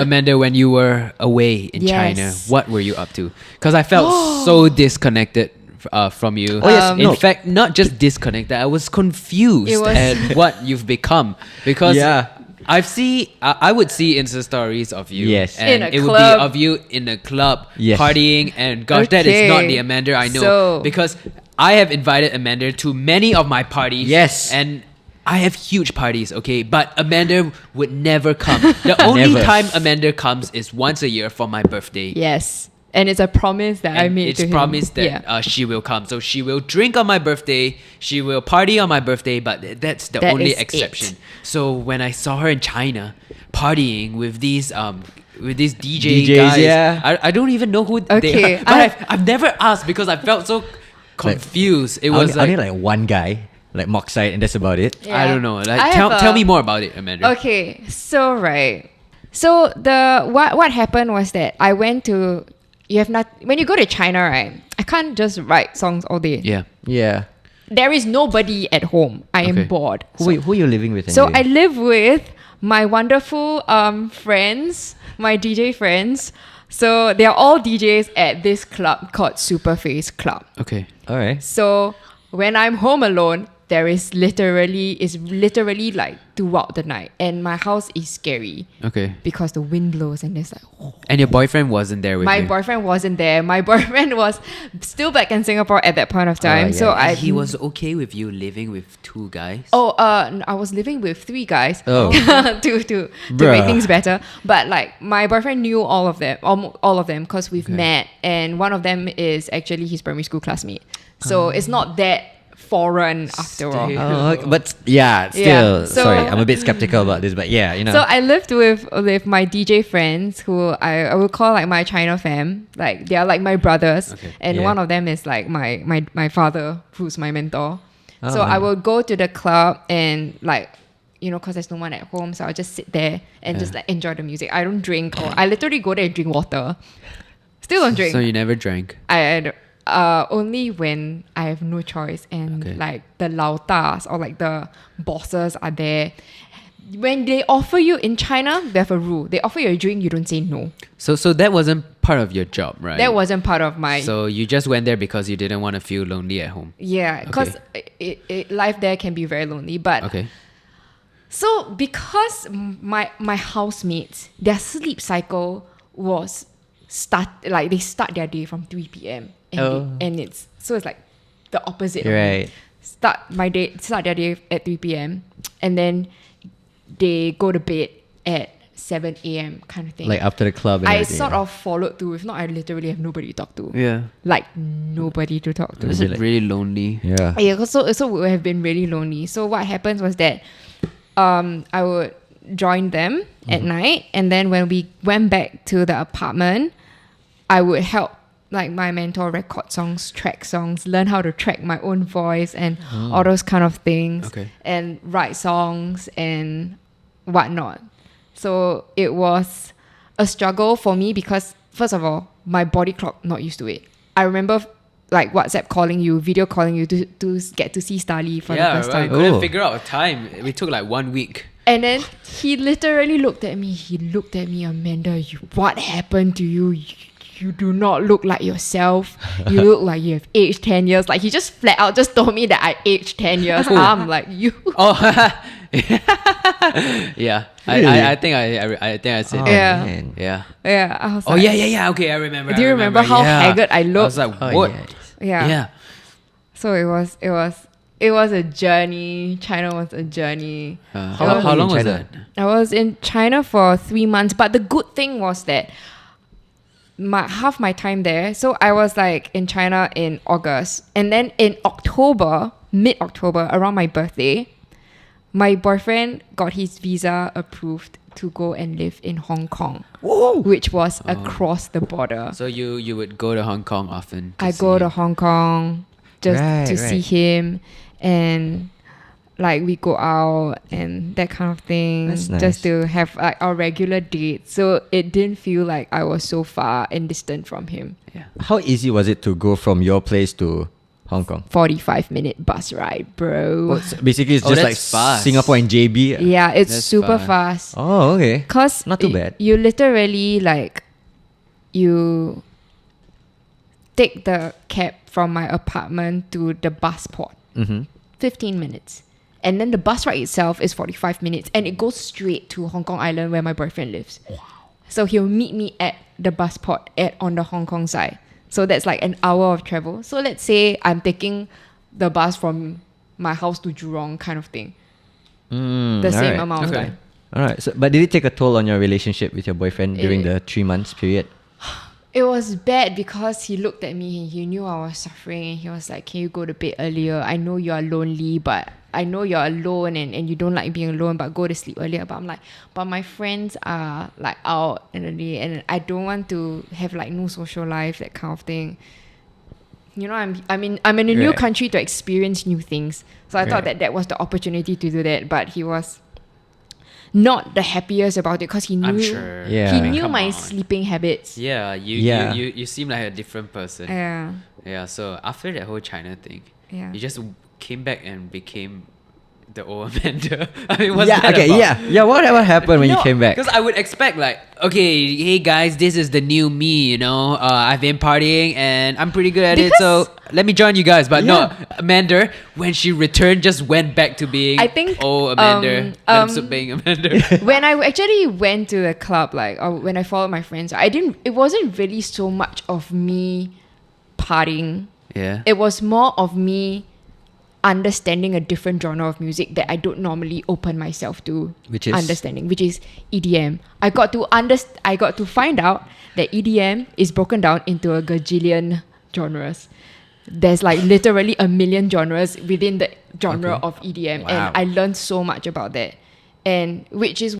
Amanda, when you were away in China, what were you up to? Because I felt so disconnected from you. In fact, not just disconnected, I was confused at what you've become. Because I would see Insta stories of you. Yes. And it would be of you in a club partying. And gosh, that is not the Amander I know. Because I have invited Amander to many of my parties. Yes. And I have huge parties, okay? But Amander would never come. The only time Amander comes is once a year for my birthday. Yes. And it's a promise that I made to him. It's promised that she will come. So she will drink on my birthday. She will party on my birthday. But that's the only exception. So when I saw her in China partying with these DJ guys, I don't even know who they are. But I've never asked because I felt so confused. It was only like one guy, like Mockside, and that's about it. I don't know. Like tell me more about it, Amanda. Okay, so what happened was that I went to. When you go to China, right? I can't just write songs all day. Yeah. There is nobody at home. I am bored. Who are you living with? So I live with my wonderful friends, my DJ friends. So they are all DJs at this club called Superfan Club. Okay. All right. So when I'm home alone, it's literally like throughout the night, and my house is scary. Okay. Because the wind blows and there's like. And your boyfriend wasn't there with you? My boyfriend wasn't there. My boyfriend was still back in Singapore at that point of time. He was okay with you living with two guys? I was living with three guys to make things better. But like my boyfriend knew all of them because we've met, and one of them is actually his primary school classmate. So it's not that foreign after all. But still, sorry, I'm a bit skeptical about this, but So I lived with my DJ friends who I would call like my China fam. Like they are like my brothers, and one of them is like my father, who's my mentor. So I will go to the club and like, because there's no one at home, so I'll just sit there and just like enjoy the music. I don't drink, or I literally go there and drink water. Still don't drink. So you never drank? Only when I have no choice and like the lao das or like the bosses are there. When they offer you in China, they have a rule. They offer you a drink, you don't say no. So that wasn't part of your job, right? That wasn't part of my... So you just went there because you didn't want to feel lonely at home? Yeah, because life there can be very lonely. But so because my housemates, their sleep cycle was they start their day from 3 p.m. and it's like the opposite. Right. Start their day at 3 p.m. and then they go to bed at 7 a.m. kind of thing. Like after the club and everything. I sort of followed through. If not, I literally have nobody to talk to. Yeah. Like nobody to talk to. Is it really lonely? Yeah. Yeah, so it would have been really lonely. So what happens was that I would join them at night, and then when we went back to the apartment, I would help like my mentor record songs, track songs, learn how to track my own voice and all those kind of things, and write songs and whatnot. So it was a struggle for me because, first of all, my body clock not used to it. I remember like WhatsApp calling you, video calling you to get to see Starly for the first time. I couldn't figure out a time. It took like 1 week. And then he literally looked at me. Amanda, what happened to you? You do not look like yourself. You look like you have aged 10 years. Like he just flat out just told me that I aged 10 years. I'm like, you. Oh, yeah. Really? I think I said that. Yeah. Man. Yeah. Yeah. I was Oh, like, yeah. Okay, I remember. Do you remember how haggard I looked? I was like, what? Yeah. So it was a journey. China was a journey. How long was that? I was in China for 3 months. But the good thing was that half my time there. So I was like in China in August, and then in October, mid-October, around my birthday, my boyfriend got his visa approved to go and live in Hong Kong. Whoa. Which was across the border. So you would go to Hong Kong often? I go to Hong Kong just to see him, and like we go out and that kind of thing. That's nice. Just to have like our regular dates. So it didn't feel like I was so far and distant from him. Yeah. How easy was it to go from your place to Hong Kong. 45-minute bus ride, bro. Oh, so basically, it's just like that's fast. Singapore and JB. Yeah, it's That's super fast. fast. Oh, okay. Cause Not too bad. You literally you take the cab from my apartment to the bus port. 15 minutes. And then the bus ride itself is 45 minutes. And it goes straight to Hong Kong Island where my boyfriend lives. Wow. So he'll meet me at the bus port on the Hong Kong side. So that's like an hour of travel. So let's say I'm taking the bus from my house to Jurong kind of thing. The same amount of time. All right. So, but did it take a toll on your relationship with your boyfriend during the 3 months period? It was bad because he looked at me and he knew I was suffering and he was like, can you go to bed earlier? I know you're lonely, but I know you're alone and you don't like being alone, but go to sleep earlier. But I'm like, but my friends are like out in the day and I don't want to have like no social life, that kind of thing. You know, I'm in a new country to experience new things. So I thought that was the opportunity to do that. But he was not the happiest about it because he knew I'm sure. he knew Come my on. sleeping habits. Yeah, you seem like a different person. Yeah. Yeah, so after that whole China thing, you just came back and became the old Amander. I mean, what's that about? Yeah. What happened when you came back? Because I would expect like, okay, hey guys, this is the new me, you know. I've been partying and I'm pretty good at it, so let me join you guys. But no, Amander, when she returned, just went back to being Amander, being Amander. When I actually went to the club, or when I followed my friends, it wasn't really so much of me partying. Yeah. It was more of me understanding a different genre of music that I don't normally open myself to which is EDM. I got to find out that EDM is broken down into a gajillion genres. There's like literally a million genres within the genre of EDM, and I learned so much about that, and which is